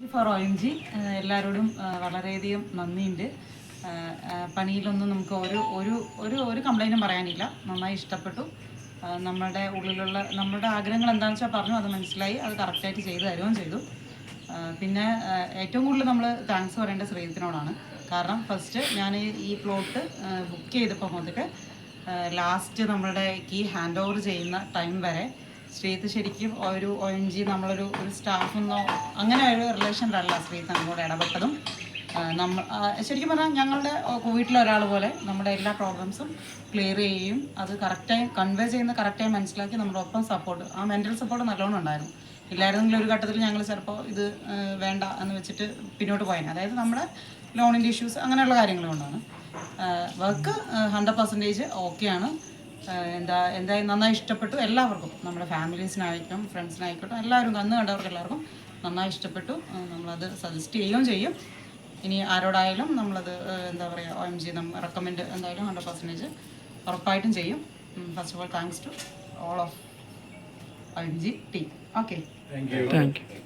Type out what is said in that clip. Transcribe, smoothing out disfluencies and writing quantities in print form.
Four OMG എല്ലാവരോടും വളരെയധികം നന്ദിയുണ്ട്. പണിയിലൊന്നും നമുക്ക് ഒരു കംപ്ലൈൻറ്റും പറയാനില്ല. നന്നായി ഇഷ്ടപ്പെട്ടു. നമ്മുടെ ഉള്ളിലുള്ള നമ്മുടെ ആഗ്രഹങ്ങൾ എന്താണെന്ന് വെച്ചാൽ പറഞ്ഞു, അത് മനസ്സിലായി, അത് കറക്റ്റായിട്ട് ചെയ്തു തരുകയും ചെയ്തു. പിന്നെ ഏറ്റവും കൂടുതൽ നമ്മൾ താങ്ക്സ് പറയേണ്ടത് ശ്രീജിത്തിനോടാണ്. കാരണം ഫസ്റ്റ് ഞാൻ ഈ പ്ലോട്ട് ബുക്ക് ചെയ്തപ്പോൾ മുതൽ ലാസ്റ്റ് നമ്മളുടെ കീ ഹാൻഡ് ഓവർ ചെയ്യുന്ന ടൈം വരെ ശ്രീജിത്ത് ശരിക്കും ഒരു OMG നമ്മളൊരു സ്റ്റാഫെന്നോ അങ്ങനെ ഒരു റിലേഷനിലല്ല ശ്രീജിത്ത് നമ്മളോട് ഇടപെട്ടതും. ശരിക്കും പറഞ്ഞാൽ ഞങ്ങളുടെ വീട്ടിലെ ഒരാൾ പോലെ നമ്മുടെ എല്ലാ പ്രോബ്ലംസും ക്ലിയർ ചെയ്യുകയും അത് കറക്റ്റായി കൺവേ ചെയ്യുന്ന കറക്റ്റായി മനസ്സിലാക്കി നമ്മുടെ ഒപ്പം സപ്പോർട്ട്, ആ മെൻ്റൽ സപ്പോർട്ട് നല്ലോണം ഉണ്ടായിരുന്നു. ഇല്ലായിരുന്നെങ്കിൽ ഒരു ഘട്ടത്തിൽ ഞങ്ങൾ ചിലപ്പോൾ ഇത് വേണ്ട എന്ന് വെച്ചിട്ട് പിന്നോട്ട് പോയേനെ. അതായത് നമ്മുടെ ലോണിൻ്റെ ഇഷ്യൂസ് അങ്ങനെയുള്ള കാര്യങ്ങൾ കൊണ്ടാണ്. വർക്ക് 100% ഓക്കെയാണ്. എന്തായാലും നന്നായി ഇഷ്ടപ്പെട്ടു. എല്ലാവർക്കും, നമ്മുടെ ഫാമിലീസിനായിട്ടും ഫ്രണ്ട്സിനായിക്കോട്ടും എല്ലാവരും അന്ന് കണ്ടവർക്ക് എല്ലാവർക്കും നന്നായി ഇഷ്ടപ്പെട്ടു. നമ്മളത് സജസ്റ്റ് ചെയ്യുകയും ചെയ്യും. ഇനി ആരോടായാലും നമ്മളത് എന്താ പറയുക, OMG നമ്മൾ റെക്കമെൻഡ് എന്തായാലും 100% ഉറപ്പായിട്ടും ചെയ്യും. First of all thanks to all of OMG team. Okay, thank U.